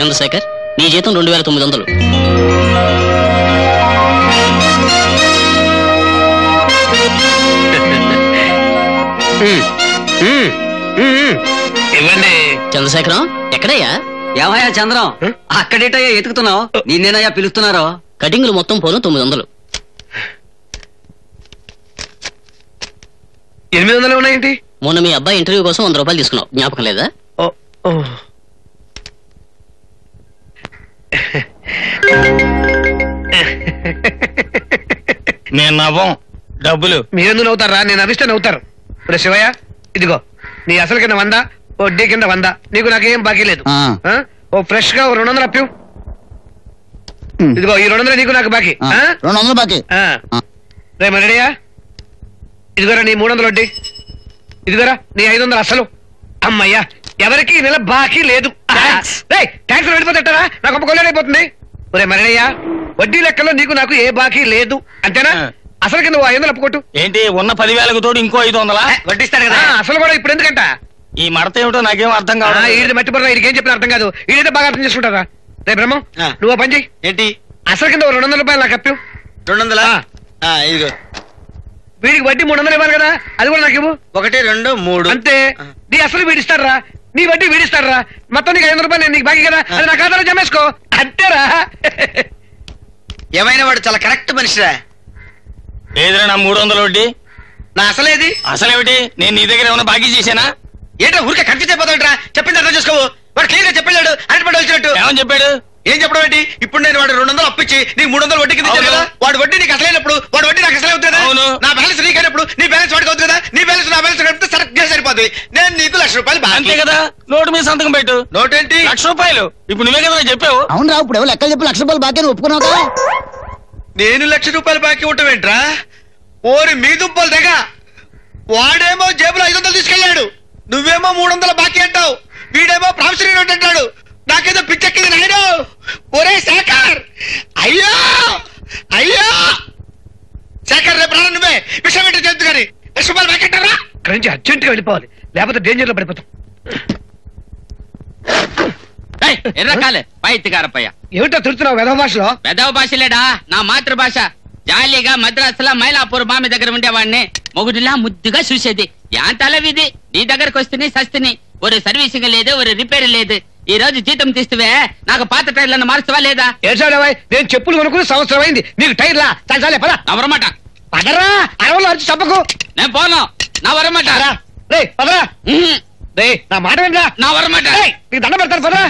చంద్రశేఖర్, నీ జీతం 2900. ఇవ్వండి. చంద్రశేఖరం, ఎక్కడయ్యా? ఏమయ్యా చంద్రం, అక్కడేటయ్యా ఎతుకుతున్నావు? నిన్నేనయ్యా పిలుస్తున్నారో? కటింగులు మొత్తం పోను 900. 800 ఉన్నాయేంటి? మొన్న మీ అబ్బాయి ఇంటర్వ్యూ కోసం 100 రూపాయలు తీసుకున్నావు, జ్ఞాపకం లేదా? నేను నవ్వం, డబ్బులు మీరెందుకు నవ్వుతారా? నేను నవ్విస్తే నవ్వుతారు. ఇప్పుడు శివయ్య, ఇదిగో నీ అసలు కింద 100, వడ్డీ కింద 100. నీకు నాకేం బాకీ లేదు. ఓ ఫ్రెష్ గా 200 అప్పు. ఇదిగో ఈ 200 నీకు నాకు బాకీ. 200 బాకీ. రే మరడియా, ఇదిగోరా నీ 300 వడ్డీ, ఇదిగోరా నీ 500 అసలు. అమ్మయ్యా, ఎవరికి నెల బాకీ లేదు. ట్యాక్స్ వెళ్ళిపోతారా? నాకు ఒక కొల్లేరైపోతుంది. ఒరే మరడయ్యా, వడ్డీ లెక్కలో నీకు నాకు ఏ బాకీ లేదు, అంతేనా? అసలు కింద 500 అప్పుకోటు. ఏంటి, ఉన్న 10,000కు తోడు ఇంకో 500 వడ్డిస్తాడు కదా. అసలు కూడా ఇప్పుడు ఎందుకంట? ఈ మడత ఏమిటో నాకేం అర్థం కాదు. ఇది మట్టిపోరా, ఇది ఏం చెప్పిన అర్థం కాదు. ఇదైతే బాగా అర్థం చేసుకుంటారా? రే బ్రహ్మం, నువ్వు పని చెయ్యి. ఏంటి? అసలు కింద 200 రూపాయలు నాకు అప్పు. 200? ఇదిగో. వీడికి వడ్డీ 300 ఇవ్వాలి కదా, అది కూడా నాకు ఇవ్వు. 1, 2, 3 అంతే. నీ అసలు వీడిస్తాడరా, నీ వడ్డీ వీడిస్తాడరా. మొత్తం నీకు 500 రూపాయలు నేను నీకు బాకీ కదా, అది నా ఖాతాలో జమేసుకో. అంతేరా? ఏమైనా వాడు చాలా కరెక్ట్ మనిషిరా. లేదురా నా 300 వడ్డీ. నా అసలేది? అసలేమిటి? నేను నీ దగ్గర ఏమైనా బాకీ చేశానా? ఏంటో ఊరికే కన్ఫ్యూజ్ అయిపోతాడురా. చెప్పింది అర్థం చేసుకోవు. వాడు క్లియర్ గా చెప్పాడు, అరటిపడి వచ్చినట్టు. ఏమని చెప్పాడు? ఏం చెప్పడం ఏంటి? ఇప్పుడు నేను వాడు 200 అప్పించి నీకు 300 వడ్డీ కింద ఇచ్చాను కదా. వాడు వడ్డీ నీకు అసలైనప్పుడు వాడు వడ్డీ నాకు అసలే అవుతుంది కదా. నా బ్యాలెన్స్ నీకైనప్పుడు నీ బ్యాలెన్స్ వాడికి అవుతుంది కదా. నీ బ్యాలెన్స్ నా బ్యాలెన్స్ కలిపితే సరిగ్గా సరిపోతుంది. నేను నీకు 1,00,000 రూపాయలు అంతే కదా. నోటు మీద సంతకం పెట్టు. నోటేంటి? 1,00,000 రూపాయలు. ఇప్పుడు నువ్వే కదా చెప్పావు. అవును రా, ఇప్పుడు ఎవరు లెక్కలు చెప్పి 1,00,000 రూపాయలు బాకీ ఒప్పుకున్నావు కదా. నేను 1,00,000 రూపాయలు బాకీ ఉంటావేంట్రా? ఓరి మీ దుంపలు తెగ. వాడేమో జేబులో 500 తీసుకెళ్లాడు, నువ్వేమో 300 బాకీ అంటావు. వీడేమో ప్రామిసరీ నోట్ అంటాడు. నాకేదో పిచ్చెక్కింది నాయన. ఒరే శేఖర్, అయ్యో అయ్యో శేఖర్, రేపు రా నువ్వే విషయం ఏంటో చెప్తు కానీ 1,00,000 రూపాయలు బాకీ అంటారా? ఇక్కడి నుంచి అర్జెంట్ గా వెళ్ళిపోవాలి, లేకపోతే డేంజర్ లో పడిపోతాం. ఎర్రకాలే పైతిగారపయ్య. ఏమిటో తిడుతున్నావు వెధవ భాషలో? పెదవ భాషలేడా, నా మాతృభాష. జాలీగా మద్రాసులో మైలాపూర్ మామి దగ్గర ఉండేవాడిని. మొగుడిలా ముద్దుగా చూసేది. యాంతలవిది నీ దగ్గరకు వస్తుంది సస్తిని. ఒక సర్వీసింగ్ లేదు, ఒక రిపేర్ లేదు. ఈ రోజు జీతం తీస్తువే, నాకు పాత టైర్లను మార్చవా లేదా? ఏడ్చాడవాయ్, నేను చెప్పులు కొనుక్కుని సంవత్సరం అయింది, నీకు టైర్లా? చాలే పద. నవరమాట పదరా, అరవలో అరిచి చంపకు. నేను పోను, నా వరమాట. రే పదరా. రే నా మాట వినరా. నా వరమాట. నీకు దండం పెడతాను పదరా.